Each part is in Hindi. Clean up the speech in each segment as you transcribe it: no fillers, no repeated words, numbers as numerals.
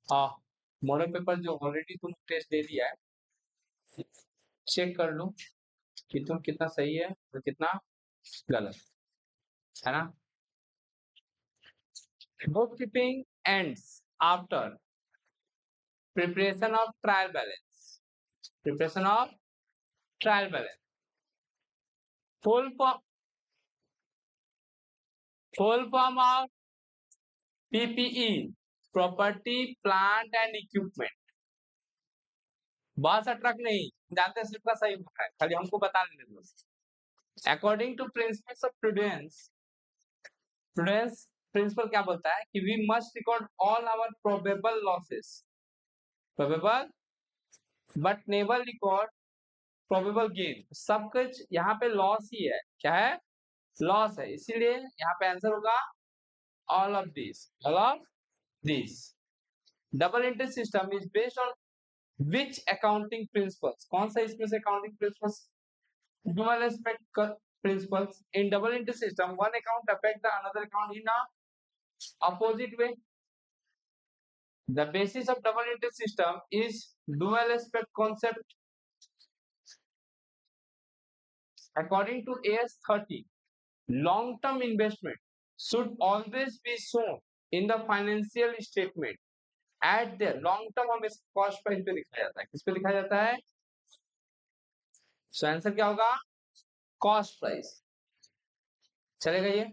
हाँ, मॉडल पेपर जो ऑलरेडी तुम टेस्ट दे दिया है, चेक कर लो कि तुम कितना सही है और कितना गलत, है ना? Book keeping ends after preparation of trial balance. Preparation of trial balance. Full form, full form of PPE, property plant and equipment. बहुत सा ट्रक नहीं जानते, कितना सही होता है, खाली हमको बताने दो। According to principles of prudence, prudence principle क्या बोलता है कि we must record all our probable losses, probable but never record probable gain. सब कुछ यहाँ पे लॉस ही है, क्या है? लॉस है, इसीलिए यहाँ पे आंसर होगा all of this, all of this. Double entry system is based on which accounting principles? कौन सा इसमें से accounting principles? Dual aspect principles. In double entry system one account affect the another account in a opposite way. The basis of double entry system is dual aspect concept. According to AS30, long-term investment should always be shown in the financial statement at their long-term हमें cost price पे लिखा जाता है, किस पे लिखा जाता है? So आंसर क्या होगा? Cost price। चलेगा ये?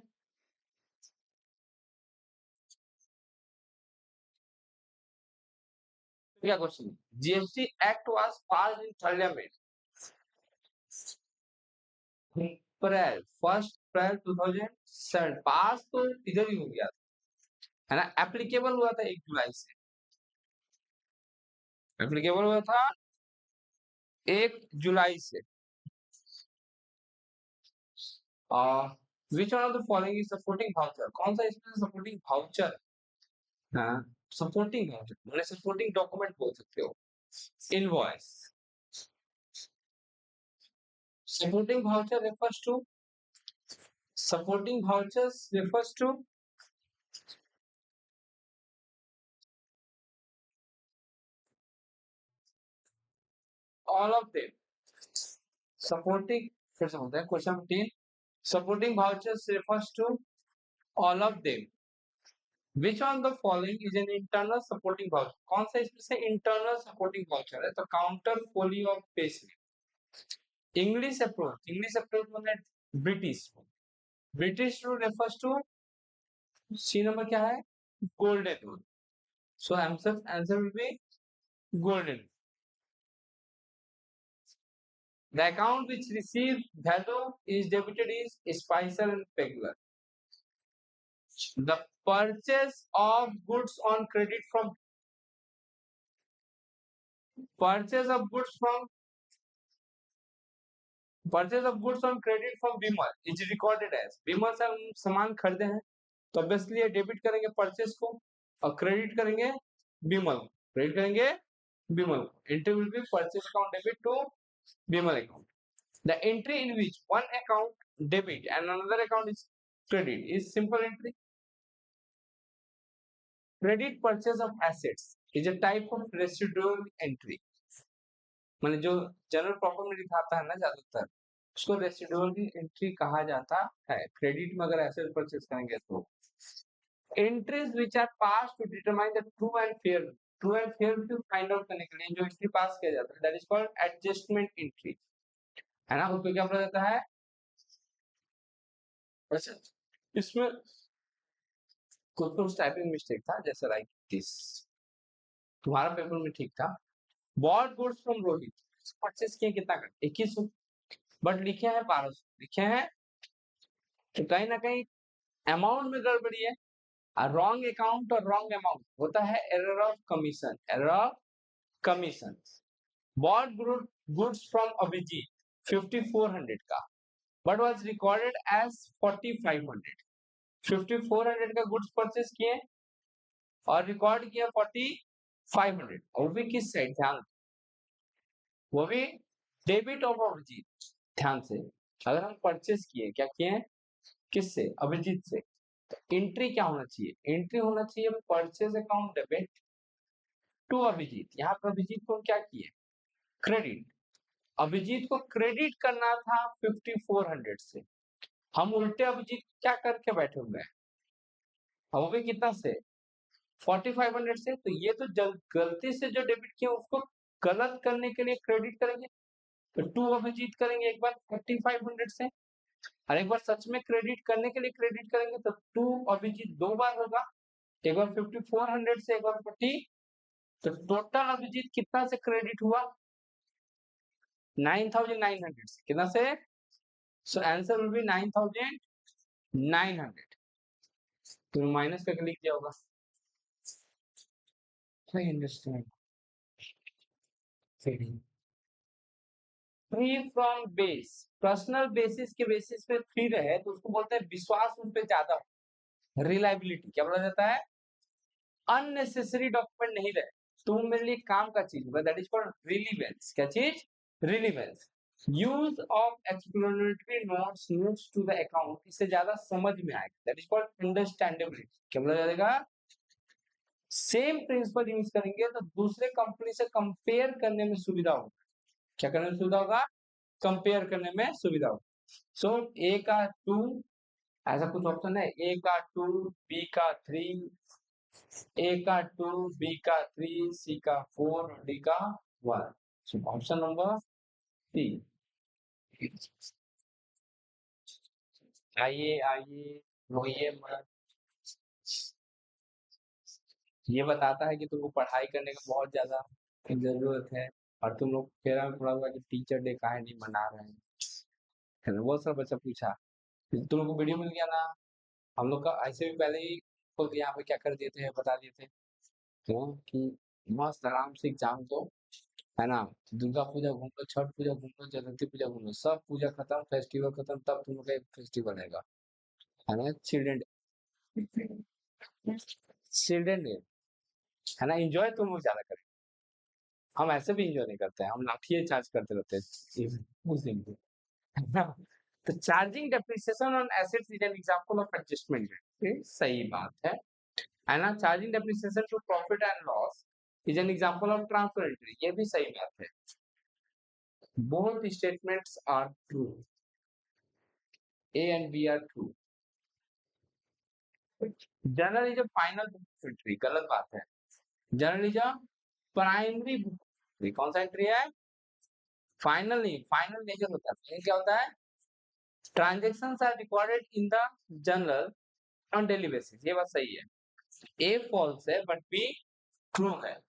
क्या question? GST Act was passed in Parliament अप्रैल 1 अप्रैल 2007। पास तो इधर ही हो गया है ना, एप्लीकेबल हुआ था 1 जुलाई से, एप्लीकेबल हुआ था 1 जुलाई से। Which one of the following is supporting voucher? कौन सा इसमें सपोर्टिंग वाउचर? हाँ, सपोर्टिंग वाउचर बोले, सपोर्टिंग डॉक्यूमेंट बोल सकते हो। Invoice. Supporting voucher refers to, supporting vouchers refers to all of them। Supporting, फिर से बोलते हैं question 15, supporting vouchers refers to all of them। Which one of the following is an internal supporting voucher? कौन सा इसमें से internal supporting voucher है? तो counter folio of payslip। English approach, English approach मतलब British, British rule refers to, C number क्या है? Golden rule। So answer will be golden। The account which receives value is debited is Spicer and Pegler। The purchase of goods on credit from, purchase of goods from, purchase of goods on credit from Vimal is recorded as, Vimal से हम सामान खरीदे हैं तो ऑब्वियसली ये डेबिट करेंगे परचेज को और क्रेडिट करेंगे विमल को, क्रेडिट करेंगे विमल को। Entry will be purchase account debit to Vimal account. The entry in which one account debit and another account is credit is simple entry. Credit purchase of assets is a type of residual entry, मतलब जो जनरल प्रॉपर में दिखाता है ना ज्यादातर, उसको रेसिडुअल एंट्री कहा जाता है। क्रेडिट में अगर एसेट परचेज करेंगे तो entries which are pass to determine the true and fair value find out करने के लिए जो एंट्री पास किया जाता है that is called adjustment entry, है ना? उसको क्या बोला जाता है? अच्छा, इसमें कुछ टाइपिंग मिस्टेक था, जैसे लाइक दिस, तुम्हारा पेपर में ठीक था। Bot goods from Rohit, purchase किए कितना का? 2100, बट लिखे हैं 1200 लिखे हैं, तो कहीं ना कहीं अमाउंट में गड़बड़ी है। रॉन्ग अकाउंट और रॉन्ग अमाउंट होता है error of commission, error of commission. Bought goods from Abhijit 5400 का, बट वाज रिकॉर्डेड एज 4500। 5400 का गुड्स परचेज किए और रिकॉर्ड किया 4500, वो भी किस साइड? ध्यान, वो भी डेबिट ऑफ अभिजीत। ध्यान से, अगर हम परचेज किए, क्या किए? किससे? अभिजीत से। एंट्री क्या होना चाहिए? एंट्री होना चाहिए purchase account debit to Abhijit, यहाँ पर अभिजीत को क्या किए, क्रेडिट, अभिजीत को क्रेडिट करना था 5400 से, हम उल्टे अभिजीत क्या करके बैठे हुए हैं, वो भी कितना से 4500 से, तो ये तो गलती से जो डेबिट किया उसको गलत करने के लिए क्रेडिट करेंगे, तो टू अभिजीत करेंगे एक बार 4500 से, और एक बार सच में क्रेडिट करने के लिए क्रेडिट करेंगे तो टू अभिजीत दो बार होगा, एक बार 5400 से, एक बार 40, तो टोटल अभिजीत कितना से क्रेडिट हुआ 9900 से, कितना से, सो आंसर विल बी 9900, तो माइनस करके लिख दिया होगा, I understand. Free from base, personal basis के बेसिस पे फ्री रहे तो उसको बोलते हैं विश्वास उन पे ज्यादा, रिलायबिलिटी क्या बोला जाता है, अननेसेसरी डॉक्यूमेंट नहीं रहे, तो मेरे लिए काम का चीज होगा, दैट इज कॉल्ड रिलीवेंस, क्या चीज, relevance, use of explanatory notes notes to the account, इससे ज्यादा समझ में आएगा, दैट इज कॉल्ड अंडरस्टैंडेबिलिटी, क्या बोला जाएगा, सेम प्रिंसिपल यूज करेंगे तो दूसरे कंपनी से कंपेयर करने में सुविधा होगा, क्या करने में सुविधा होगा, कंपेयर करने में सुविधा होगा, सो ए का 2, ऐसा कुछ ऑप्शन है, ए का 2, बी का 3, ए का 2, बी का 3, सी का 4, डी का 1, सो ऑप्शन नंबर सी। आइए आइए, रोइए मत, ये बताता है कि तुमको पढ़ाई करने का बहुत ज्यादा जरूरत है, और तुम लोग फेरा में पड़ा हुआ कि टीचर डे काहे नहीं मना रहे हैं, है ना, बहुत सारा बच्चा पूछा, तुम लोग को वीडियो मिल गया ना, हम लोग का ऐसे भी पहले ही तो यहाँ पे क्या कर दिए थे बता दिए थे, तो कि मस्त आराम से एग्जाम दो, है ना, दुर्गा पूजा घूम लो, छठ पूजा घूम लो, जगन्ती पूजा घूम लो, सब पूजा खत्म, फेस्टिवल खत्म, तब तुम लोग का एक फेस्टिवल रहेगा, है ना, चिल्ड्रन डे, चिल्ड्रन डे, है ना, एंजॉय तुम लोग ज्यादा करें, हम ऐसे भी एंजॉय नहीं करते हैं, हम लाठिए चार्ज करते रहते हैं उस दिन पे, है ना, तो charging depreciation on assets is an example of adjustment, सही बात है ना, charging depreciation to profit and loss is an example of transfer entry, ये भी सही बात है, both statements are true, A and B are true, journal is a final book of entry, गलत बात है, journal is a primary book, कौन सा एंट्री है, फाइनल नहीं, फाइनल मेजर होता है, क्या होता है, transactions are recorded in the journal on daily basis, ये बात सही है, ए फॉल्स है बट बी ट्रू है,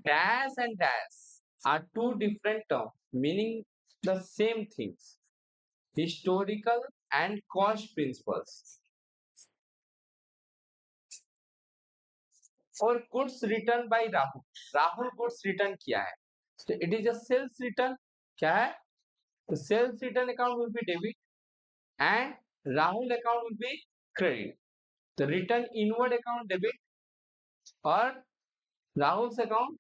dash and dash are two different terms meaning the same things, historical and cost principles, और goods return by Rahul, Rahul goods return किया है, तो it is a sales return, क्या है, तो sales return account will be debit and Rahul account will be credit, तो रिटर्न इनवर्ड अकाउंट डेबिट और Rahul account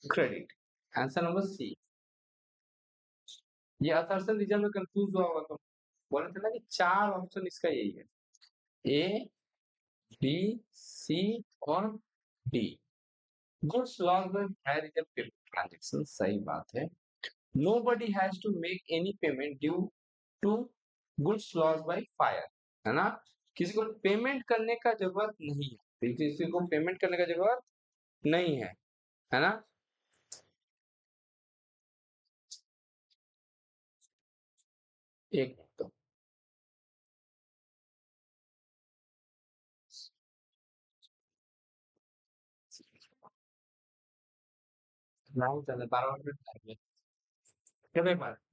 credit, answer number C. ये असर्शन रीजन में कंफ्यूज हुआ होगा तो बोले थे ना कि चार ऑप्शन इसका यही है, ए बी सी और D, goods loss by fire is a paper transaction, सही बात है, nobody has to make any payment due to goods lost by fire, है ना, किसी को पेमेंट करने का जरूरत नहीं है, किसी को पेमेंट करने का जरूरत नहीं है ना, एक तो नहीं चले 12 minute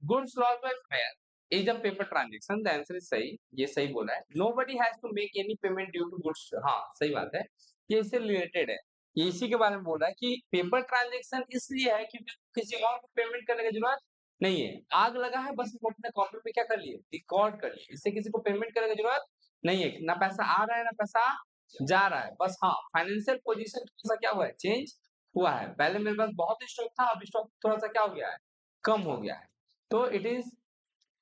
goods loss by fire is a paper transaction, the answer is सही, ये सही बोला है, nobody has to make any payment due to goods, हाँ सही बात है, ये इससे रिलेटेड है, ये इसी के बारे में बोल रहा है कि पेपर ट्रांजेक्शन इसलिए है क्योंकि किसी और को पेमेंट करने की जरूरत नहीं है, आग लगा है बस हम अपने कॉपी में क्या कर लिए, रिकॉर्ड कर लिए, इससे किसी को पेमेंट करने की जरूरत नहीं है, ना पैसा आ रहा है ना पैसा जा रहा है, बस हाँ फाइनेंशियल पोजीशन थोड़ा सा क्या हुआ है, चेंज हुआ है, पहले मेरे पास बहुत स्टॉक था, अब स्टॉक थोड़ा सा क्या हो गया है, कम हो गया है, तो it is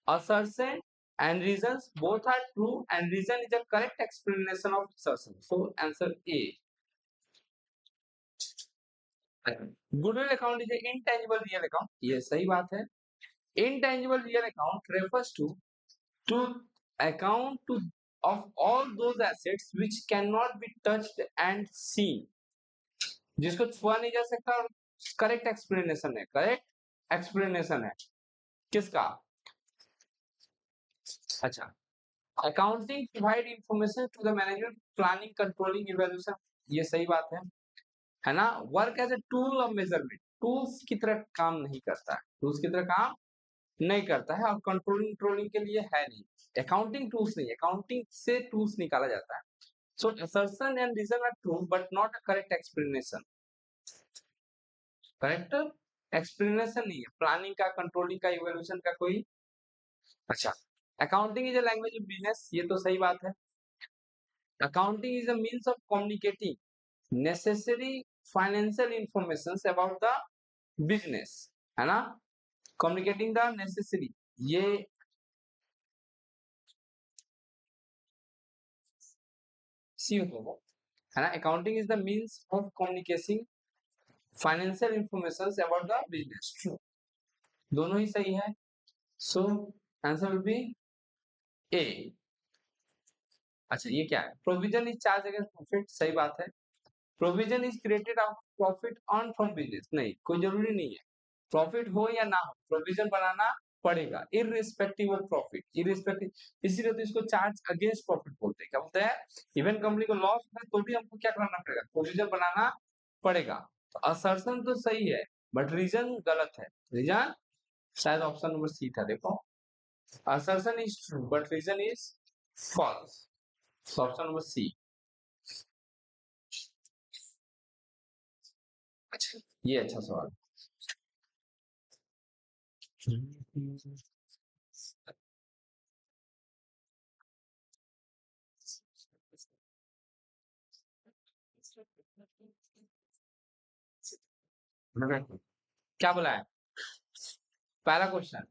assertion and reasons both are true and reason is a correct explanation of assertion, so answer A। Goodwill account is intangible real account, ये सही बात है। Intangible real account refers to account to of all those assets which cannot be touched and seen, जिसको छुआ नहीं जा सकता। और करेक्ट एक्सप्लेनेशन है, करेक्ट एक्सप्लेनेशन है किसका? अच्छा, accounting provide information to the management planning controlling evaluation, ये सही बात है ना। Work as a tool of measurement, tools की तरह काम नहीं करता है, टूल्स की तरह काम नहीं करता है, और कंट्रोलिंग ट्रोलिंग के लिए है नहीं। अकाउंटिंग टूल्स नहीं, अकाउंटिंग से टूल्स निकाला जाता है। So assertion and reason are true but not a correct explanation, correct explanation नहीं है प्लानिंग का, कंट्रोलिंग का, इवैल्यूएशन का कोई। अच्छा, accounting is a language of business, ये तो सही बात है। Accounting is a means of communicating necessary financial information about the business, है ना। कम्युनिकेटिंग द नेसेसरी, ये सी होगा, है ना। Accounting is the means of communicating financial information about the business, true, दोनों ही सही है। सो आंसर विल बी ए। अच्छा, ये क्या है? Provision is charge against profit, सही बात है। Provision is created out of profit earn from business, नहीं, कोई जरूरी नहीं है प्रॉफिट हो या ना हो, प्रोविजन बनाना पड़ेगा इररिस्पेक्टिव ऑफ प्रॉफिट, इररिस्पेक्टिव, इसीलिए तो इसको चार्ज अगेंस्ट प्रॉफिट बोलते हैं। क्या बोलते हैं? इवन कंपनी को लॉस है तो भी हमको क्या करना पड़ेगा? प्रोविजन बनाना पड़ेगा। तो असर्शन तो सही है बट रीजन गलत है। रीजन शायद ऑप्शन नंबर सी था, देखो, assertion is true but reason is false, so option number C। अच्छा, ये अच्छा सवाल। क्या बोला है? पहला question,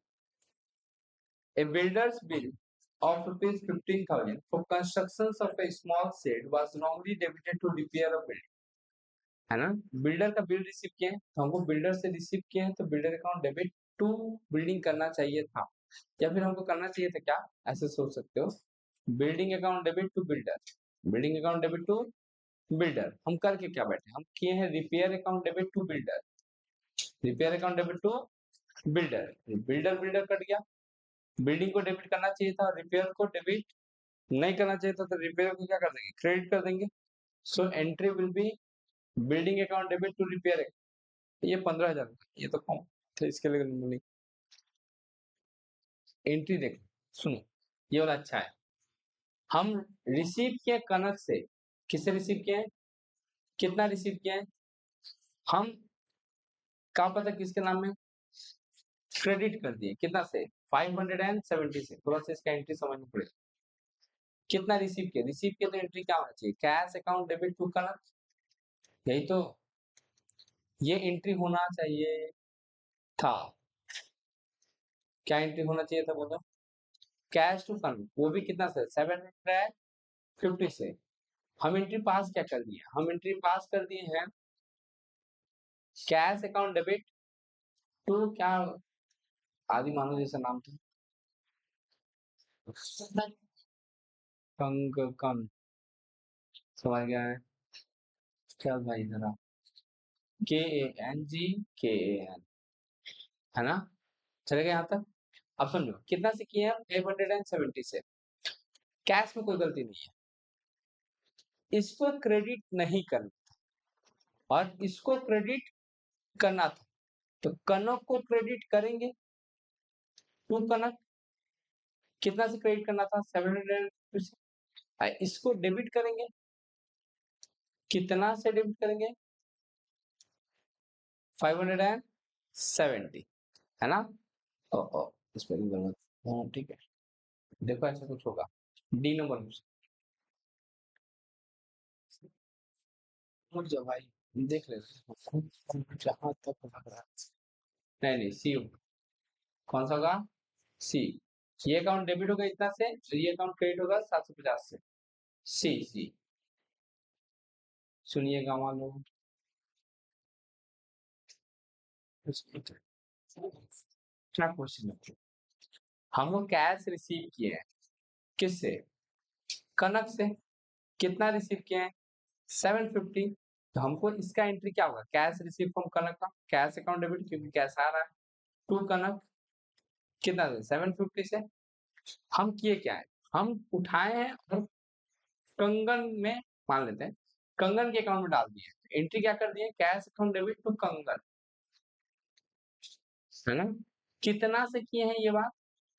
a builder's bill of rupees 15,000 for construction of a small shed was wrongly debited to repair a building, है ना। बिल्डर का बिल रिसीव किए हैं, तो हमको बिल्डर से रिसीव किए हैं, तो builder account debit to building करना चाहिए था, या फिर हमको करना चाहिए था क्या? ऐसे सोच सकते हो, building account debit to builder, building account debit to builder. हम करके क्या बैठे, हम किए हैं repair account debit to builder, repair account debit to builder, builder builder cut गया, बिल्डिंग को डेबिट करना चाहिए था, रिपेयर को डेबिट नहीं करना चाहिए था, तो रिपेयर को क्या कर देंगे? क्रेडिट कर देंगे। So entry will be building account debit to repair. ये 15,000, ये तो कम, तो इसके लिए नहीं। एंट्री देखो, सुनो, ये वाला अच्छा है। हम रिसीव किए कनक से, किससे रिसीव किए हैं? कितना रिसीव किए हैं? हम क्या पता किसके नाम में क्रेडिट कर दिए, कितना से? 570 से। थोड़ा सा इसका एंट्री समझना पड़ेगा। कितना रिसीव किया? रिसीव किया तो एंट्री क्या होना चाहिए? कैश अकाउंट डेबिट टू कनक, यही तो, ये एंट्री होना चाहिए था। क्या एंट्री होना चाहिए था बोलो? कैश टू कनक, वो भी कितना से? 750 से। हम एंट्री पास क्या कर दिए? हम एंट्री पास कर दिए हैं कैश अकाउंट डेबिट टू क्या, आदि मानो जैसा नाम था, कंग, समझ गया है? चल भाई जरा, KANG, है ना। चलेगा यहाँ तक? अब समझो कितना से किए हम? 570 से। कैश में कोई गलती नहीं है, इसको क्रेडिट नहीं करना और इसको क्रेडिट करना था, तो कनक को क्रेडिट करेंगे टू कनक, कितना से क्रेडिट करना था? 700 से। इसको डेबिट करेंगे, कितना से डेबिट करेंगे? 570, है ना। इस पर गलत, हाँ ठीक है। देखो ऐसा कुछ होगा, डी नंबर रुक जाओ भाई, देख ले जहां तक लग रहा है। नहीं नहीं, सी होगा। कौन सा होगा? सी। ये अकाउंट डेबिट होगा इतना से, तो ये अकाउंट क्रेडिट होगा 750 से। सी सी। सुनिएगा मान लो, क्या क्वेश्चन है? हम लोग कैश रिसीव किए हैं किससे? कनक से। कितना रिसीव किए हैं? 750। तो हमको इसका एंट्री क्या होगा? कैश रिसीव फ्रॉम कनक का कैश अकाउंट डेबिट, क्योंकि कैश आ रहा है टू कनक। कितना? 750 से हम किए क्या है? हम उठाए हैं और कंगन में, मान लेते हैं कंगन के अकाउंट में डाल दिए। एंट्री क्या कर दिए? कैश अकाउंट डेबिट टू कंगन, है ना? कितना से किए हैं ये बात?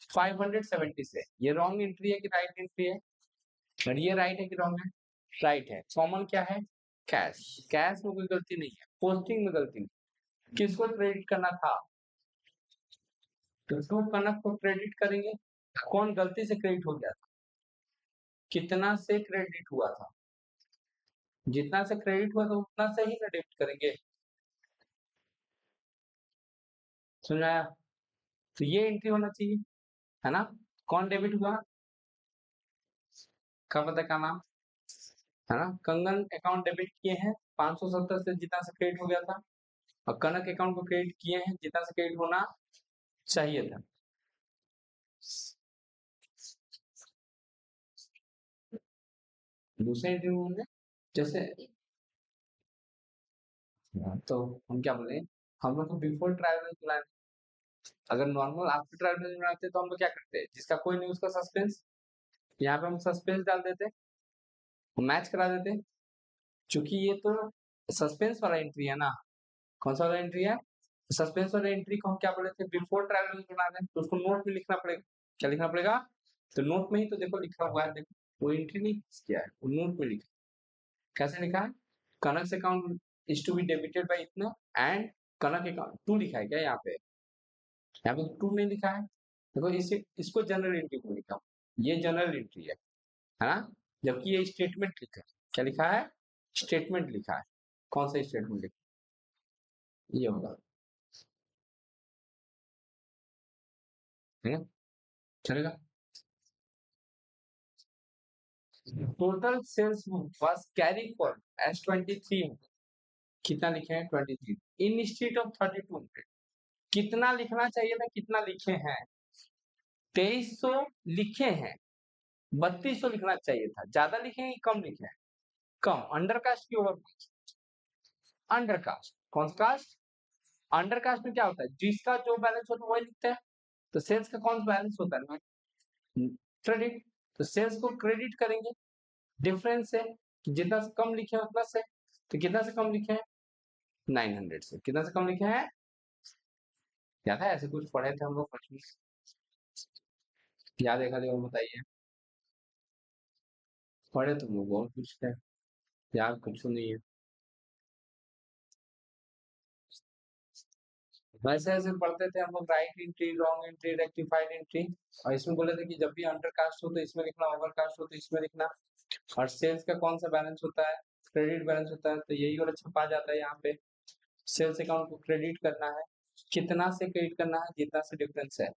570 से। ये रॉन्ग एंट्री है कि राइट एंट्री है? और ये राइट है कि रॉन्ग है? राइट है। कॉमन क्या है? कैश। कैश में कोई गलती नहीं है, पोस्टिंग में गलती नहीं। किसको क्रेडिट करना था? तो टू कनक को क्रेडिट करेंगे। कौन गलती से क्रेडिट हो गया था? कितना से क्रेडिट हुआ था? जितना से क्रेडिट हुआ था उतना से ही ना डेबिट करेंगे। सुनाया? तो ये एंट्री होना चाहिए, है ना? कौन डेबिट हुआ? क्या पता क्या नाम, है ना? कंगन अकाउंट डेबिट किए हैं 570 से, जितना से क्रेडिट हो गया था। और कनक अकाउंट को क्रेडिट किए हैं जितना से क्रेडिट होना चाहिए था। दूसरे एंट्री में जैसे, तो हम क्या बोले, हम लोग को बिफोर ट्रायल बैलेंस बनाए। अगर नॉर्मल आफ्टर ट्रायल बैलेंस बनाते तो हम लोग क्या करते? जिसका कोई नहीं उसका सस्पेंस। यहाँ पे हम सस्पेंस डाल देते, मैच करा देते। क्योंकि ये तो सस्पेंस वाला एंट्री है ना। कौन सा वाला एंट्री है? सस्पेंस वाला एंट्री को हम क्या बोले थे? बिफोर ट्रायल बैलेंस बना दें, तो उसको नोट में लिखना पड़ेगा। क्या लिखना पड़ेगा? तो नोट में ही तो देखो लिखा हुआ है, देखो वो एंट्री नहीं किया है, वो नोट में लिखा। कैसे लिखा है? Kanak account is to be debited by इतना एंड कनक अकाउंट टू लिखा है क्या यहाँ पे? यहाँ पे टू नहीं लिखा है। देखो इसे, इसको जनरल एंट्री को लिखा हूँ। ये जनरल एंट्री है ना? जबकि ये स्टेटमेंट लिखा है। क्या लिखा है? स्टेटमेंट लिखा है। कौन सा स्टेटमेंट लिखा? ये होगा, है ना? चलेगा। Total sales was carry for S23। कितना लिखे हैं? 23 इन स्टेट ऑफ 3200। कितना लिखना चाहिए था? कितना लिखे हैं? 2300 लिखे हैं। 3200 लिखना चाहिए था। ज्यादा लिखे हैं कि कम लिखे हैं? कम। अंडर कास्ट की ओवर? Under cost. कौन सा कास्ट? अंडर कास्ट में क्या होता है? जिसका जो बैलेंस होता है वही लिखते हैं। तो सेल्स का कौन सा बैलेंस होता है? क्रेडिट। तो सेल्स को क्रेडिट करेंगे डिफरेंस से, जितना से कम लिखे हैं उतना से। तो कितना से कम लिखे हैं? 900 से। कितना से कम लिखे हैं? याद है? ऐसे कुछ पढ़े थे हम लोग फर्स्ट में? याद है खाली और बताइए। पढ़े तुम लोग बहुत कुछ है, याद कुछ नहीं है। वैसे ऐसे पढ़ते थे हम लोग, right entry, wrong entry, rectified entry. और इसमें बोले थे कि जब भी अंडर कास्ट हो तो इसमें लिखना, ओवर कास्ट हो तो इसमें लिखना। और सेल्स का कौन सा बैलेंस होता है? क्रेडिट बैलेंस होता है। तो यही वाला छपा जाता है यहाँ पे। सेल्स अकाउंट को क्रेडिट करना है। कितना से क्रेडिट करना है? जितना से डिफरेंस है।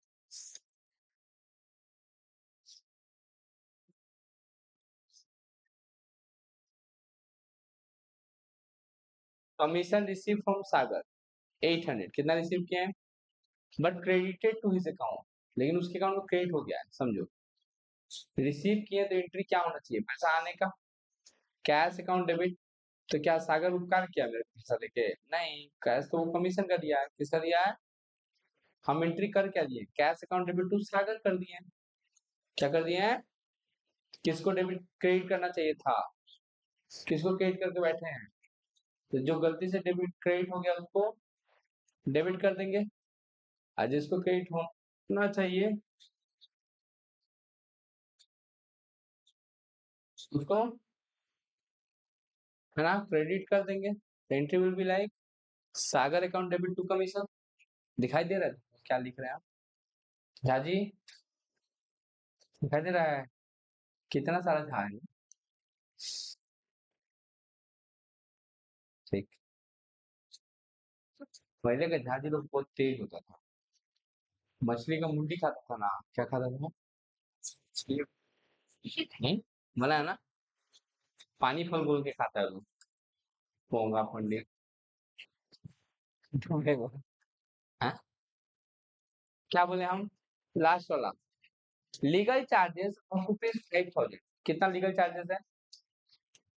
Commission receive from Sagar 800। कितना रिसीव किए हैं? But credited to his account, लेकिन उसके अकाउंट में क्रेडिट हो गया है, समझो। रिसीव किए तो एंट्री क्या होना चाहिए? पैसा आने का। Cash account debit. तो क्या सागर उपकार किया मेरे को पैसा देके? नहीं, कैश तो वो कमीशन का दिया है। किसका दिया है? हम एंट्री कर क्या दिए? कैश अकाउंट डेबिट टू सागर कर दिए हैं। क्या कर दिए हैं? किसको डेबिट क्रेडिट करना चाहिए था? किसको क्रेडिट करके बैठे हैं? तो जो गलती से डेबिट क्रेडिट हो गया उसको डेबिट कर देंगे। और जिसको क्रेडिट होना चाहिए उसको, है ना, क्रेडिट कर देंगे। Entry will be like Sagar account debit to commission. दिखाई दे रहा है क्या लिख रहे हैं आप? झा जी, दिखाई दे रहा है? कितना सारा झा है? ठीक। पहले का झा जी लोग बहुत तेज होता था। मछली का मुंडी खाता था ना, क्या खाता था? नहीं, मना है ना? पानी फल बोल के खाता है वो। पोंगा पंडित। क्या बोले हम, लास्ट वाला, लीगल चार्जेस ऑफ रुपीज 5,000, कितना लीगल चार्जेस है,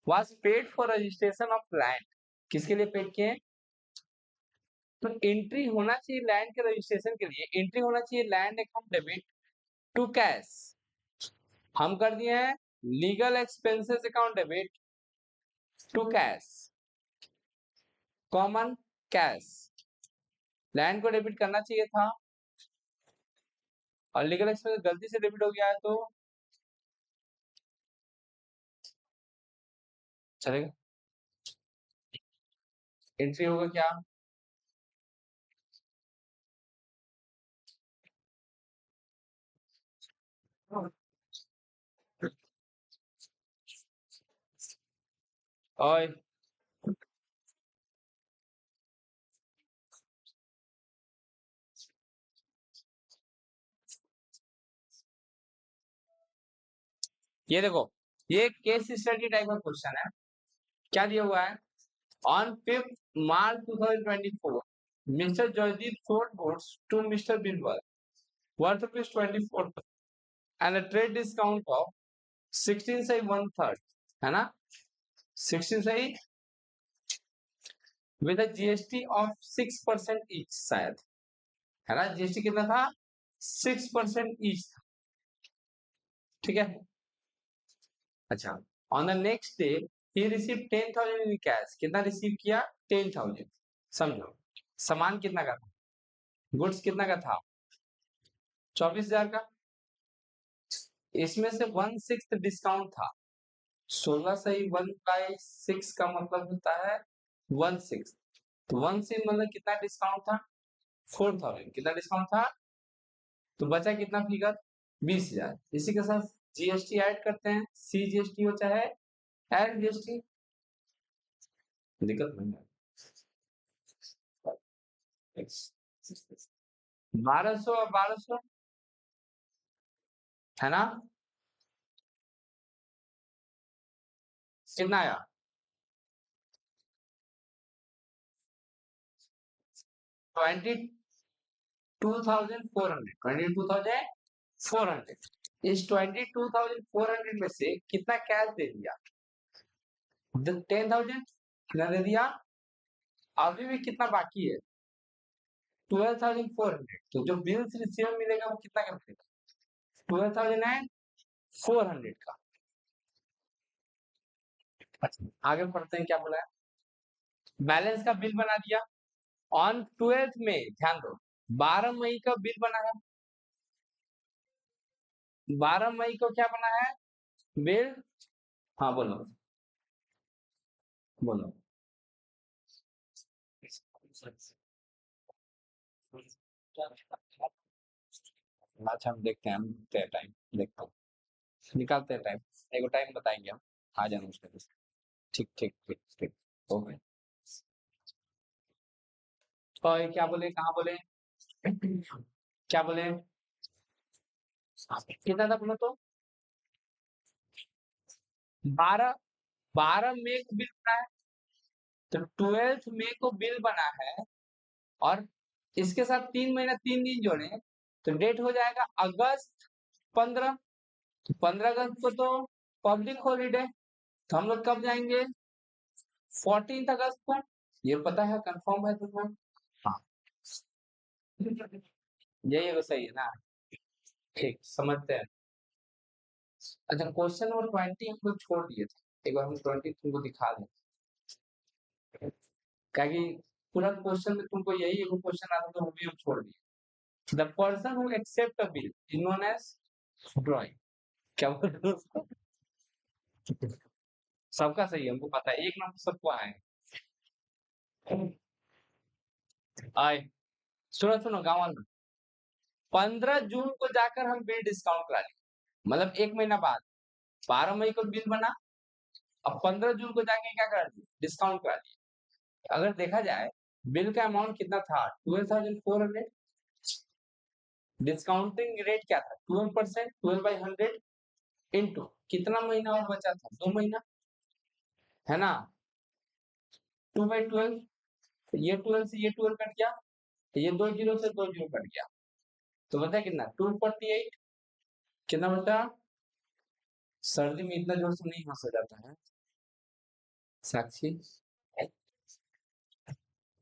was paid for registration of land, किसके लिए पेड किए, तो एंट्री होना चाहिए लैंड के रजिस्ट्रेशन के लिए, एंट्री होना चाहिए land account debit to cash, हम कर दिए हैं legal expenses account debit to cash, common cash, land को डेबिट करना चाहिए था और लीगल एक्सपेंस गलती से डेबिट हो गया है तो चलेगा, एंट्री होगा क्या, और ये देखो, ये केस स्टडी टाइप का क्वेश्चन है, क्या दिया हुआ है, on 5th March 2024 mister Jaideep sold goods to mister Birbal worth rupees 24 and a trade discount of 16 से 1/3, है ना, 16 से विद जीएसटी ऑफ 6% ईच, शायद, है ना, जीएसटी कितना था, 6% ईच था, ठीक है। अच्छा, on the next day he receive 10,000 in cash, कितना रिसीव किया, 10,000, समझो, सामान कितना का था, गुड्स कितना का था, 24,000 का, इसमें से 1/6 डिस्काउंट था, 16 से ही 1/6 का मतलब होता है 1/6, तो 1/6 मतलब कितना डिस्काउंट था, 4,000, कितना डिस्काउंट था, तो बचा कितना फिगर, 20,000, इसी के साथ जीएसटी ऐड करते हैं, सी जीएसटी हो चाहे एड जीएसटी, दिक्कत नहीं है, 1200 और 1200, है ना, कितना आया, 22,400, 22,400, इस 22,400 में से कितना कैश दे दिया, 10,000 कितना दे दिया, अभी भी कितना बाकी है, 12,400, तो जो बिल्स रिसीव मिलेगा वो कितना का मिलेगा, 12,400 का। आगे पढ़ते हैं क्या बोला है, बैलेंस का बिल बना दिया, ऑन 12th में, ध्यान दो, 12 मई का बिल बना है, 12 मई को क्या बना है बिल, हाँ बोलो बोलो, अच्छा हम देखते हैं, हम देखते हैं टाइम, देखते हैं, निकालते हैं टाइम, एक टाइम बताएंगे हम, आ जाना उसके लिए, ठीक ठीक ठीक ठीक, ओके, तो ये क्या बोले, कहाँ बोले, क्या बोले, कितना था बोलो तो, 12 12 मई को बिल बना है, तो 12 मई को बिल बना है और इसके साथ 3 महीना 3 दिन जोड़े तो डेट हो जाएगा अगस्त 15, 15 अगस्त को तो पब्लिक हॉलीडे, तो हम लोग कब जाएंगे, 14 अगस्त को, ये पता है, कंफर्म है तुम्हें, हाँ, यही वो सही है ना, ठीक समझते हैं। अच्छा, क्वेश्चन नंबर 20 हम लोग छोड़ दिए थे, एक बार हम 20 तुमको दिखा दें, क्या कि पूरा क्वेश्चन में तुमको यही एक क्वेश्चन आता तो वो भी हम छोड़ दिए, the person who accept a bill is known as drawing, क्या बोलते हैं उसको, सबका सही है हमको पता है, एक नंबर सबको आए, आए, सुनो सुनो गाँव वालों, 15 जून को जाकर हम बिल डिस्काउंट करा लिए, मतलब 1 महीना बाद, 12 मई को बिल बना, अब 15 जून को जाके क्या करा दिए, डिस्काउंट करा दिए, अगर देखा जाए बिल का अमाउंट कितना था, 12,400, डिस्काउंटिंग रेट क्या था, 12%, 12/100 इंटू कितना महीना और बचा था, 2 महीना, है ना, 2/12, ये 12 से ये 12 कट गया, तो ये 2 जीरो से 2 जीरो कट गया, तो बता कितना 248 कितना बता। सर्दी में इतना जोर से नहीं हंसा जाता है साक्षी।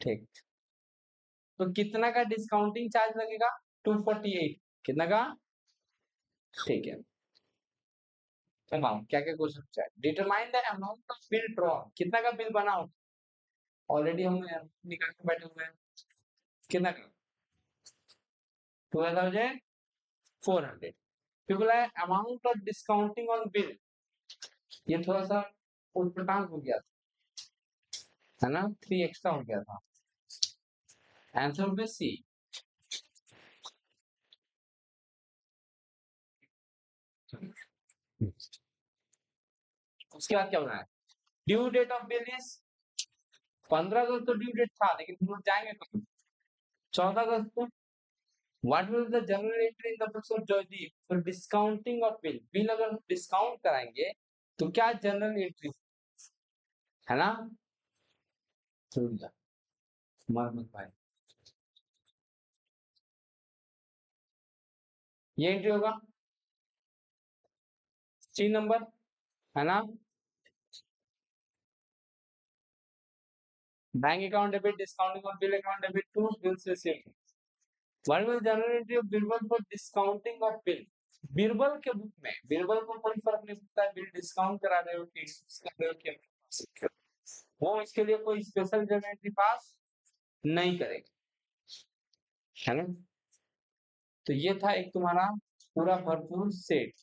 ठीक। तो कितना का डिस्काउंटिंग चार्ज लगेगा 248 कितना का। ठीक है। अमाउंट क्या क्या क्वेश्चन पूछा है determine the amount of bill draw कितना का बिल बना हो। ऑलरेडी हम निकाल के बैठे हुए हैं कितना का 12,400। फिर बोला है amount of discounting on bill ये थोड़ा सा उल्टांग हो गया था है ना 3 एक्स्ट्रा हो गया था। आंसर में सी। उसके बाद क्या होना है due date of bill is 15 August तो ड्यू डेट था लेकिन हम लोग जाएंगे कब 14 अगस्त को। What will the general entry in the books of Joydeep for discounting of bill bill अगर हम डिस्काउंट कराएंगे तो क्या जनरल एंट्री है ना। मत मत भाई ये एंट्री होगा 3 नंबर है ना। Bank account debit discounting of bill account debit to bills received. What will general entry of Birbal for discounting of bill. Birbal के बुक में बीरबल को कोई फर्क नहीं पड़ता बिल डिस्काउंट करा रहे हो कि एक्सक्यूज कर रहे हो कि अपने पास रखे हो। वो इसके लिए कोई स्पेशल जनरल एंट्री पास नहीं करेगा है ना। तो ये था एक तुम्हारा पूरा भरपूर सेट